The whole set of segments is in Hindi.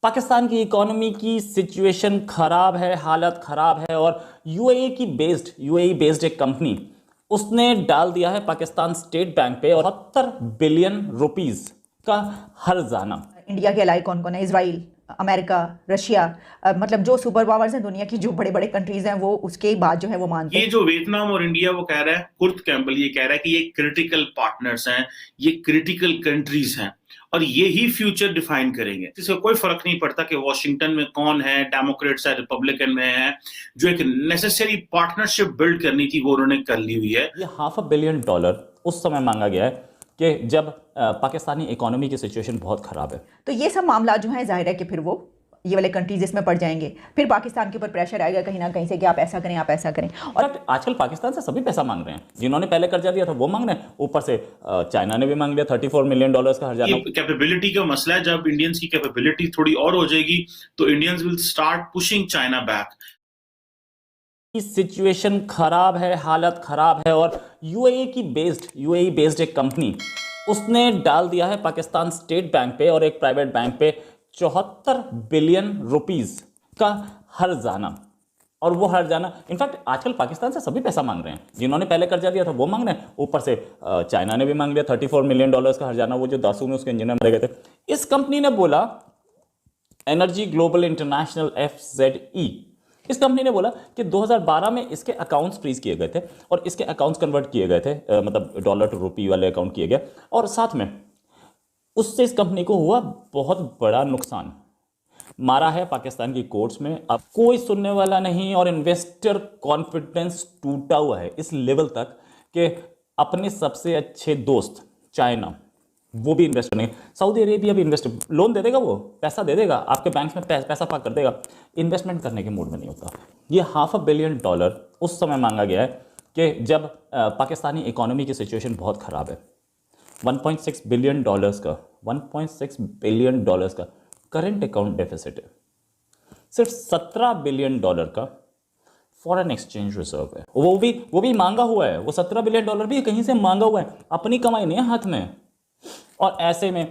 पाकिस्तान की इकोनॉमी की सिचुएशन खराब है, हालत खराब है। और यूएई बेस्ड एक कंपनी उसने डाल दिया है पाकिस्तान स्टेट बैंक पे 70 बिलियन रुपीस का हर्जाना। इंडिया के अलाए कौन कौन है? इजराइल, अमेरिका, रशिया, मतलब जो सुपर पावर्स हैं दुनिया की, जो बड़े बड़े कंट्रीज हैं, वो उसके बाद जो है वो मानते ये हैं। जो वियतनाम और इंडिया वो कह रहा है, कुर्ट कैंपबेल ये कह रहा है कि ये क्रिटिकल पार्टनर्स हैं, ये क्रिटिकल कंट्रीज हैं और ये ही फ्यूचर डिफाइन करेंगे। इससे कोई फर्क नहीं पड़ता कि वॉशिंगटन में कौन है, डेमोक्रेट्स है, रिपब्लिकन में है। जो एक नेसेसरी पार्टनरशिप बिल्ड करनी थी वो उन्होंने कर ली हुई है। ये $500 बिलियन उस समय मांगा गया है कि जब पाकिस्तानी इकोनॉमी की सिचुएशन बहुत खराब है। तो ये सब मामला जो है जाहिर है कि फिर वो ये वाले कंट्रीज इसमें पड़ जाएंगे। फिर पाकिस्तान के ऊपर प्रेशर आएगा कहीं ना कहीं से कि आप ऐसा करें, आप ऐसा करें। और आजकल पाकिस्तान से सभी पैसा मांग रहे हैं। जिन्होंने पहले कर्जा दिया था वो मांग रहे हैं, ऊपर से चाइना ने भी मांग लिया $34 मिलियन का हर्जाना। कैपेबिलिटी का मसला है। जब इंडियंस की कैपेबिलिटी थोड़ी और हो जाएगी तो Indians will start pushing China back. Situation खराब है, हालत खराब है। और यूएई बेस्ड एक कंपनी उसने डाल दिया है पाकिस्तान स्टेट बैंक पे और एक प्राइवेट बैंक पे 74 बिलियन रुपीस का हर्जाना। और वो हर्जाना इनफैक्ट आजकल पाकिस्तान से सभी पैसा मांग रहे हैं। जिन्होंने पहले कर्जा दिया था वो मांग रहे हैं, ऊपर से चाइना ने भी मांग लिया $34 मिलियन का हर्जाना। वो जो दासू में उसके इंजीनियर मरे गए थे। इस कंपनी ने बोला, एनर्जी ग्लोबल इंटरनेशनल FZE, इस कंपनी ने बोला कि 2012 में इसके अकाउंट्स फ्रीज किए गए थे और इसके अकाउंट्स कन्वर्ट किए गए थे, मतलब डॉलर टू रुपी वाले अकाउंट किए गए। और साथ में उससे इस कंपनी को हुआ बहुत बड़ा नुकसान। मारा है पाकिस्तान की कोर्ट्स में, अब कोई सुनने वाला नहीं। और इन्वेस्टर कॉन्फिडेंस टूटा हुआ है इस लेवल तक कि अपने सबसे अच्छे दोस्त चाइना, वो भी इन्वेस्ट करेंगे। सऊदी अरेबिया भी इन्वेस्ट, लोन दे देगा, वो पैसा दे देगा, आपके बैंक में पैसा पार्क कर देगा। इन्वेस्टमेंट करने के मूड में नहीं होता। ये $500 बिलियन उस समय मांगा गया है कि जब पाकिस्तानी इकोनॉमी की सिचुएशन बहुत ख़राब है। $1.6 बिलियन का करंट अकाउंट डेफिसिट है। सिर्फ $17 बिलियन का फॉरेन एक्सचेंज रिजर्व है। वो भी मांगा हुआ है। वो $17 बिलियन भी कहीं से मांगा हुआ है, अपनी कमाई नहीं है हाथ में। और ऐसे में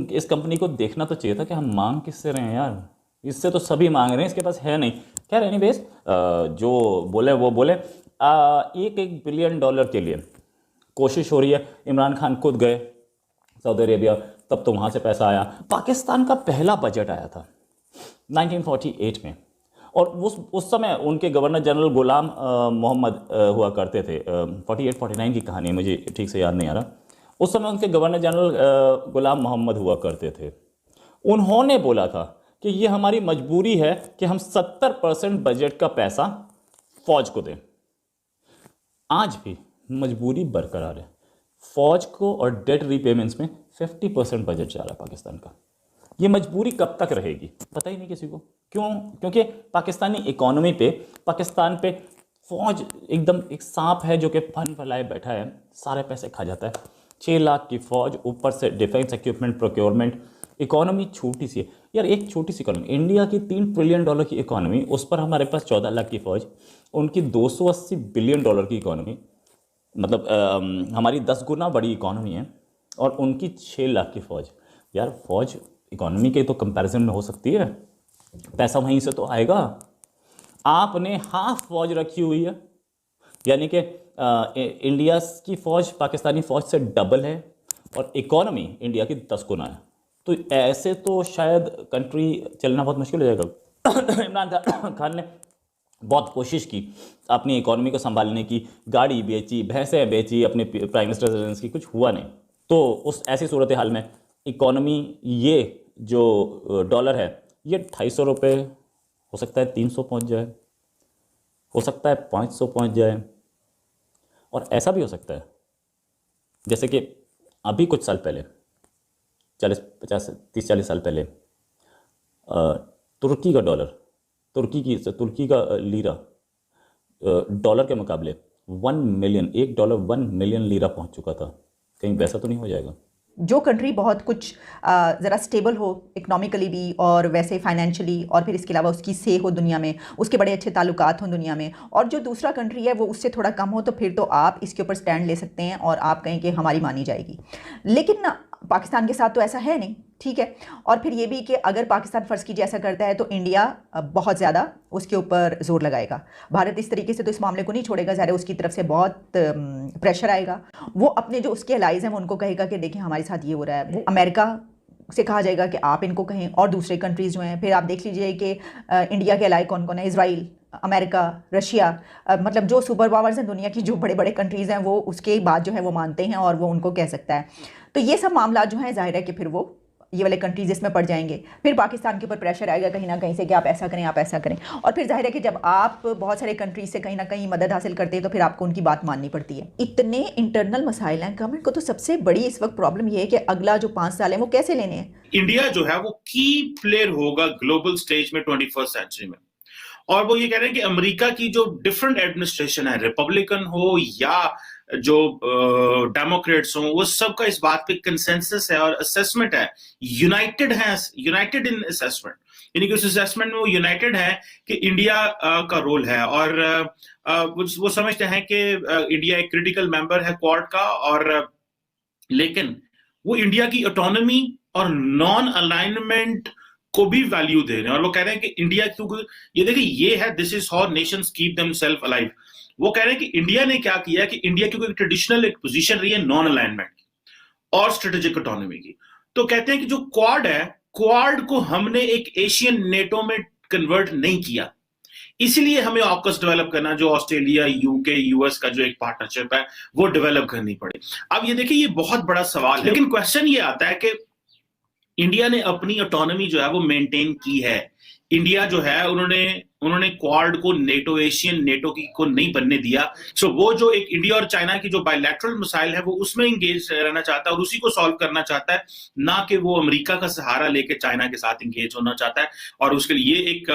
इस कंपनी को देखना तो चाहिए था कि हम मांग किससे रहे हैं यार। इससे तो सभी मांग रहे हैं, इसके पास है नहीं। क्या रहनी बेस जो बोले वो बोले। $1 बिलियन के लिए कोशिश हो रही है। इमरान खान खुद गए सऊदी अरेबिया, तब तो वहाँ से पैसा आया। पाकिस्तान का पहला बजट आया था 1948 में। और उस समय उनके गवर्नर जनरल गुलाम मोहम्मद हुआ करते थे। 48-49 की कहानी मुझे ठीक से याद नहीं आ रहा। उस समय उनके गवर्नर जनरल गुलाम मोहम्मद हुआ करते थे। उन्होंने बोला था कि ये हमारी मजबूरी है कि हम 70% बजट का पैसा फौज को दें। आज भी मजबूरी बरकरार है। फौज को और डेट रीपेमेंट्स में 50% बजट जा रहा है पाकिस्तान का। ये मजबूरी कब तक रहेगी पता ही नहीं किसी को। क्यों? क्योंकि पाकिस्तानी इकोनॉमी पे, पाकिस्तान पे फौज एकदम एक सांप है जो कि फन फैलाए बैठा है, सारे पैसे खा जाता है। 6 लाख की फौज, ऊपर से डिफेंस इक्विपमेंट प्रोक्योरमेंट। इकोनॉमी छोटी सी है यार, एक छोटी सी इकोनॉमी। इंडिया की $3 ट्रिलियन की इकोनॉमी, उस पर हमारे पास 14 लाख की फौज। उनकी $280 बिलियन की इकोनॉमी, मतलब हमारी 10 गुना बड़ी इकोनॉमी है। और उनकी 6 लाख की फौज। यार फौज इकोनॉमी के तो कंपैरिजन में हो सकती है, पैसा वहीं से तो आएगा। आपने हाफ फौज रखी हुई है, यानी कि इंडिया की फ़ौज पाकिस्तानी फ़ौज से डबल है और इकोनॉमी इंडिया की 10 गुना है। तो ऐसे तो शायद कंट्री चलना बहुत मुश्किल हो जाएगा। इमरान खान ने बहुत कोशिश की अपनी इकोनॉमी को संभालने की, गाड़ी बेची, भैंसें बेची अपने प्राइम मिनिस्टर रेजिडेंस की, कुछ हुआ नहीं। तो उस ऐसी सूरत हाल में इकोनॉमी, ये जो डॉलर है ये ₹250 हो सकता है 300 पहुँच जाए, हो सकता है 500 पहुँच जाए। और ऐसा भी हो सकता है जैसे कि अभी कुछ साल पहले, 30-40 साल पहले, तुर्की का डॉलर, तुर्की का लीरा डॉलर के मुकाबले 1 मिलियन, $1 1 मिलियन लीरा पहुंच चुका था। कहीं वैसा तो नहीं हो जाएगा? जो कंट्री बहुत कुछ ज़रा स्टेबल हो इकोनॉमिकली भी और वैसे फाइनेंशियली, और फिर इसके अलावा उसकी से हो दुनिया में, उसके बड़े अच्छे ताल्लुकात हों दुनिया में, और जो दूसरा कंट्री है वो उससे थोड़ा कम हो, तो फिर तो आप इसके ऊपर स्टैंड ले सकते हैं और आप कहें कि हमारी मानी जाएगी। लेकिन पाकिस्तान के साथ तो ऐसा है नहीं। ठीक है। और फिर ये भी कि अगर पाकिस्तान फ़र्ज़ कीजिए ऐसा करता है तो इंडिया बहुत ज़्यादा उसके ऊपर ज़ोर लगाएगा। भारत इस तरीके से तो इस मामले को नहीं छोड़ेगा, ज़ाहिर है उसकी तरफ से बहुत प्रेशर आएगा। वो अपने जो उसके अलाइज़ हैं उनको कहेगा कि देखिए हमारे साथ ये हो रहा है। वो अमेरिका से कहा जाएगा कि आप इनको कहें, और दूसरे कंट्रीज़ जो हैं, फिर आप देख लीजिए कि इंडिया के अलाई कौन कौन है, इसराइल, अमेरिका, रशिया, मतलब जो सुपर पावर्स हैं दुनिया की, जो बड़े बड़े कंट्रीज़ हैं, वो उसके बात जो है वो मानते हैं और वो उनको कह सकता है। तो ये सब मामला जो है ज़ाहिर है कि फिर वो ये वाले कंट्रीज इसमें पड़ जाएंगे। फिर पाकिस्तान के ऊपर प्रेशर आएगा कहीं ना कहीं से कि आप ऐसा करें, आप ऐसा करें। और फिर जाहिर है कि जब आप बहुत सारे कंट्रीज से कहीं ना कहीं मदद हासिल करते हैं तो फिर आपको उनकी बात माननी पड़ती है। इतने इंटरनल मसाइल हैं, गवर्नमेंट को तो सबसे बड़ी इस वक्त प्रॉब्लम ये है कि अगला जो 5 साल है वो कैसे लेने हैं। इंडिया जो है वो की प्लेयर होगा ग्लोबल स्टेज में 21st सेंचुरी में। और वो ये कह रहे हैं कि अमेरिका की जो डिफरेंट एडमिनिस्ट्रेशन है, रिपब्लिकन हो या जो डेमोक्रेट्स हो, वो सबका इस बात पे कंसेंसस है और असेसमेंट है, यूनाइटेड इन असेसमेंट, यानी कि उस असेसमेंट में वो यूनाइटेड है कि इंडिया का रोल है। और वो समझते हैं कि इंडिया एक क्रिटिकल मेंबर है क्वाड का, और लेकिन वो इंडिया की ऑटोनॉमी और नॉन अलाइनमेंट को भी वैल्यू दे रहे हैं। और वो कह रहे हैं कि इंडिया, क्योंकि ये देखिए ये है, this is how nations keep themselves alive. वो कह रहे हैं कि इंडिया ने क्या किया कि इंडिया क्योंकि ट्रेडिशनल एक पोजीशन रही है नॉन अलाइनमेंट की और स्ट्रेटेजिक ऑटोनॉमी की, तो कहते हैं कि जो क्वाड है, क्वाड को हमने एक एशियन नेटो में कन्वर्ट नहीं किया, इसलिए हमें ऑकस डेवलप करना, जो ऑस्ट्रेलिया, यूके, यूएस का जो एक पार्टनरशिप है वो डेवलप करनी पड़ी। अब ये देखिए ये बहुत बड़ा सवाल है, लेकिन क्वेश्चन ये आता है कि इंडिया ने अपनी ऑटोनॉमी जो है वो मेंटेन की है। इंडिया जो है उन्होंने क्वाड को नेटो, एशियन नेटो की को नहीं बनने दिया। सो वो जो एक इंडिया और चाइना की जो बायलैटरल मसाइल है वो उसमें इंगेज रहना चाहता है और उसी को सॉल्व करना चाहता है, ना कि वो अमेरिका का सहारा लेके चाइना के साथ इंगेज होना चाहता है। और उसके लिए ये एक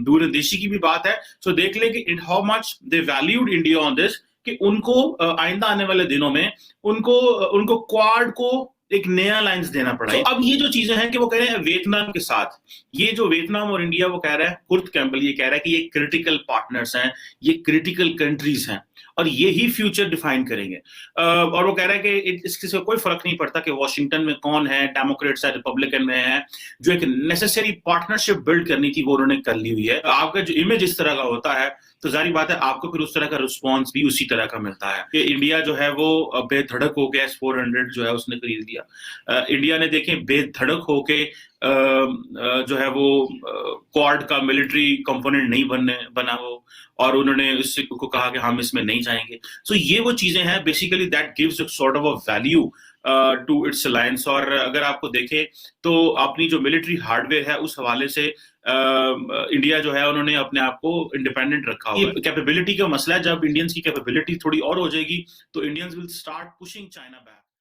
दूरंदेशी की भी बात है। सो देख ले कि how much they valued India on this, कि उनको आइंदा आने वाले दिनों में उनको क्वाड को एक नया लाइंस देना पड़ा। तो अब ये जो चीजें हैं कि वो कह रहे हैं वियतनाम के साथ, ये जो वियतनाम और इंडिया, वो कह रहा है, कुर्ट कैम्पबेल ये कह रहा है कि ये क्रिटिकल पार्टनर्स हैं, ये क्रिटिकल कंट्रीज हैं और ये ही फ्यूचर डिफाइन करेंगे। और वो कह रहा है कि इससे कोई फर्क नहीं पड़ता कि वॉशिंगटन में कौन है, डेमोक्रेट्स है, रिपब्लिकन में है, जो एक नेसेसरी पार्टनरशिप बिल्ड करनी थी वो उन्होंने कर ली हुई है। आपका जो इमेज इस तरह का होता है तो जाहिर बात है आपको फिर उस तरह का रिस्पॉन्स भी उसी तरह का मिलता है कि इंडिया जो है वो बेधड़क होके S-400 जो है उसने खरीद लिया। इंडिया ने देखें बेधड़क होके जो है वो क्वाड का मिलिट्री कंपोनेंट नहीं बना वो, और उन्होंने उससे को कहा कि हम इसमें नहीं जाएंगे। सो ये वो चीजें हैं basically that gives a sort of a value to its alliance. और अगर आपको देखें तो अपनी जो मिलिट्री हार्डवेयर है उस हवाले से इंडिया जो है उन्होंने अपने आप को इंडिपेंडेंट रखा हुआ है। कैपेबिलिटी का मसला है, जब इंडियंस की कैपेबिलिटी थोड़ी और हो जाएगी तो Indians will start pushing China back.